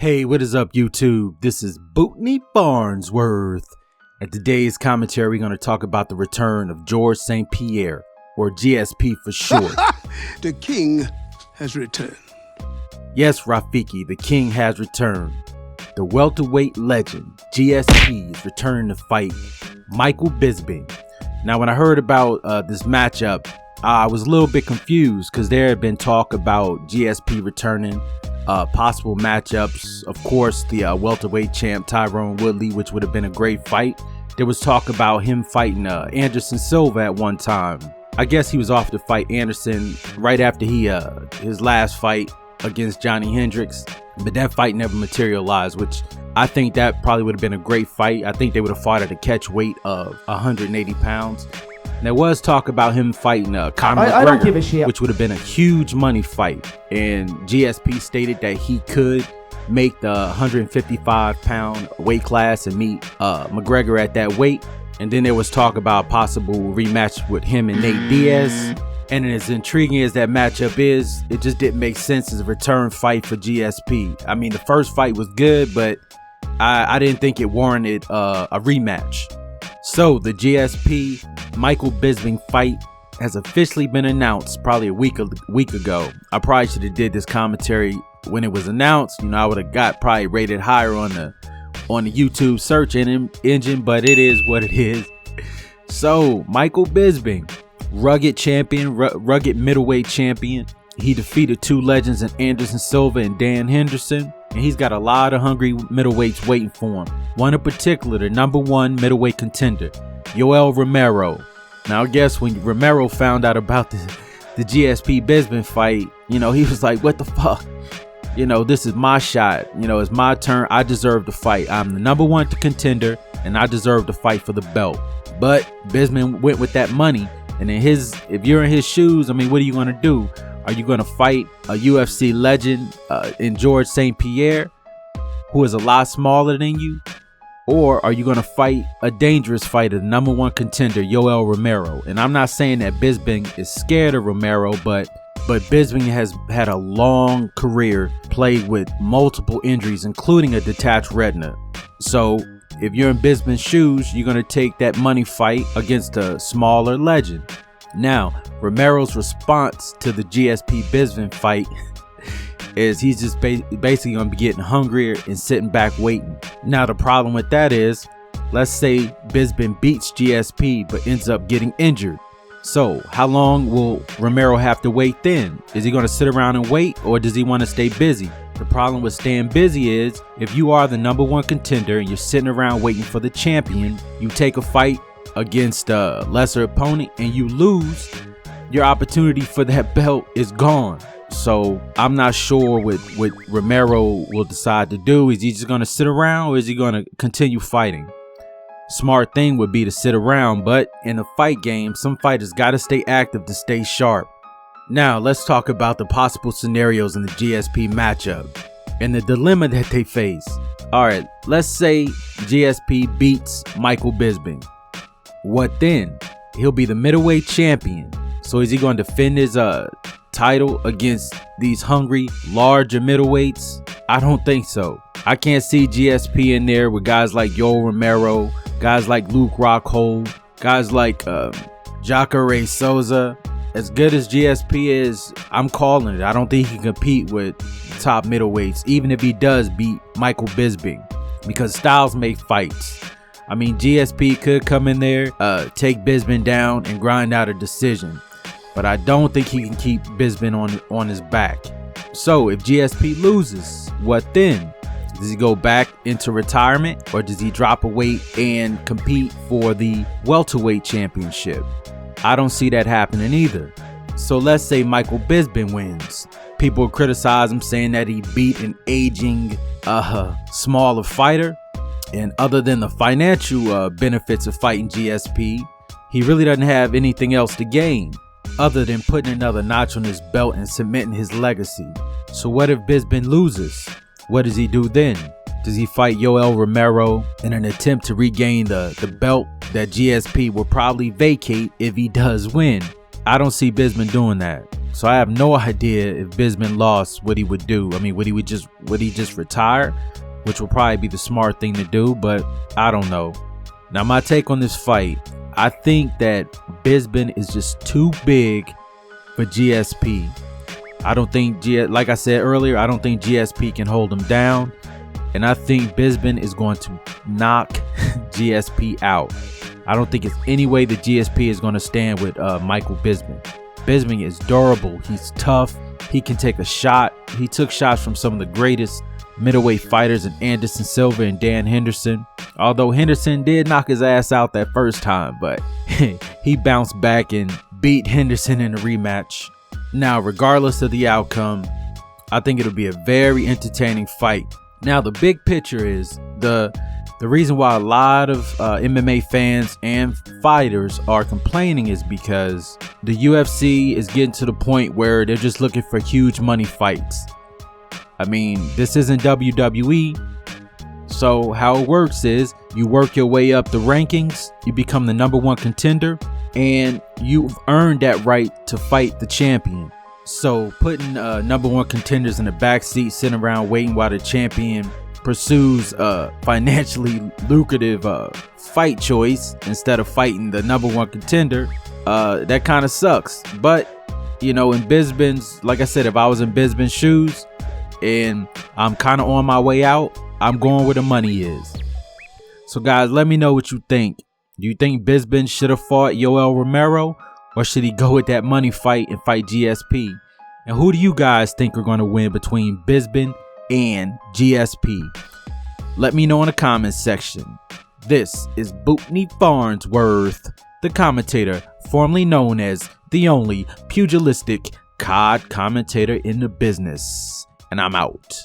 Hey, what is up, YouTube? This is Bootney Barnesworth. At today's commentary, we're going to talk about the return of Georges St. Pierre, or GSP for short. The king has returned. Yes, Rafiki, the king has returned. The welterweight legend, GSP, is returning to fight Michael Bisbing. Now, when I heard about this matchup, I was a little bit confused because there had been talk about GSP returning, possible matchups. Of course, the welterweight champ Tyron Woodley, which would have been a great fight. There was talk about him fighting Anderson Silva at one time. I guess he was off to fight Anderson right after his last fight against Johnny Hendricks, but that fight never materialized, which I think that probably would have been a great fight. I think they would have fought at a catch weight of 180 pounds. And there was talk about him fighting Conor I don't give a McGregor, shit. which would have been a huge money fight. And GSP stated that he could make the 155-pound weight class and meet McGregor at that weight. And then there was talk about a possible rematch with him and Nate Diaz. And as intriguing as that matchup is, it just didn't make sense as a return fight for GSP. I mean, the first fight was good, but I didn't think it warranted a rematch. So the GSP Michael Bisbing fight has officially been announced probably a week ago. I probably should have did this commentary when it was announced. You know, I would have got probably rated higher on the YouTube search engine, but it is what it is. So Michael Bisbing, rugged champion, rugged middleweight champion. He defeated two legends in Anderson Silva and Dan Henderson, and he's got a lot of hungry middleweights waiting for him. One in particular, the #1 middleweight contender, Yoel Romero. Now, I guess when Romero found out about the GSP Bisping fight, you know, he was like, what the fuck? You know, this is my shot. You know, it's my turn. I deserve to fight. I'm the #1 contender, and I deserve to fight for the belt. But Bisping went with that money. And if you're in his shoes, I mean, what are you going to do? Are you going to fight a UFC legend in Georges St. Pierre, who is a lot smaller than you? Or are you going to fight a dangerous fighter, the #1 contender, Yoel Romero? And I'm not saying that Bisping is scared of Romero, but Bisping has had a long career, played with multiple injuries, including a detached retina. So if you're in Bisping's shoes, you're going to take that money fight against a smaller legend. Now, Romero's response to the GSP Bisping fight is he's just basically going to be getting hungrier and sitting back waiting. Now, the problem with that is, let's say Bisping beats GSP but ends up getting injured. So how long will Romero have to wait then? Is he going to sit around and wait, or does he want to stay busy? The problem with staying busy is, if you are the #1 contender and you're sitting around waiting for the champion, you take a fight against a lesser opponent and you lose, your opportunity for that belt is gone. So I'm not sure what Romero will decide to do. Is he just going to sit around, or is he going to continue fighting? Smart thing would be to sit around, but in a fight game, some fighters got to stay active to stay sharp. Now, let's talk about the possible scenarios in the GSP matchup and the dilemma that they face. All right, let's say GSP beats Michael Bisbing. What then? He'll be the middleweight champion. So is he going to defend his title against these hungry, larger middleweights? I don't think so. I can't see GSP in there with guys like Yoel Romero, guys like Luke Rockhold, guys like Jacare Souza. As good as GSP is, I'm calling it. I don't think he can compete with top middleweights, even if he does beat Michael Bisbing, because styles make fights. I mean, GSP could come in there, take Bisbing down and grind out a decision, but I don't think he can keep Bisbing on his back. So if GSP loses, what then? Does he go back into retirement, or does he drop a weight and compete for the welterweight championship? I don't see that happening either. So let's say Michael Bisbing wins. People criticize him, saying that he beat an aging, smaller fighter. And other than the financial benefits of fighting GSP, he really doesn't have anything else to gain other than putting another notch on his belt and cementing his legacy. So what if Bisbing loses? What does he do then? Does he fight Yoel Romero in an attempt to regain the belt that GSP will probably vacate if he does win? I don't see Bisbing doing that. So I have no idea if Bisping lost what he would do. I mean, would he just retire, which would probably be the smart thing to do, but I don't know. Now, my take on this fight, I think that Bisping is just too big for GSP. I don't think, like I said earlier, I don't think GSP can hold him down. And I think Bisping is going to knock GSP out. I don't think it's any way that GSP is going to stand with Michael Bisbing. Bisping is durable. He's tough. He can take a shot. He took shots from some of the greatest middleweight fighters in Anderson Silva and Dan Henderson. Although Henderson did knock his ass out that first time, but he bounced back and beat Henderson in a rematch. Now, regardless of the outcome, I think it'll be a very entertaining fight. Now, the big picture is the reason why a lot of MMA fans and fighters are complaining is because the UFC is getting to the point where they're just looking for huge money fights. I mean, this isn't WWE. So how it works is you work your way up the rankings, you become the #1 contender, and you've earned that right to fight the champion. So putting #1 contenders in the backseat, sitting around waiting while the champion pursues a financially lucrative fight choice instead of fighting the #1 contender, that kind of sucks. But, you know, in Bisping's, like I said, if I was in Bisping's shoes and I'm kind of on my way out, I'm going where the money is. So guys, let me know what you think. Do you think Bisping should have fought Yoel Romero, or should he go with that money fight and fight GSP? And who do you guys think are going to win between Bisping and GSP? Let me know in the comments section. This is Bootney Farnsworth, the commentator, formerly known as the only pugilistic COD commentator in the business. And I'm out.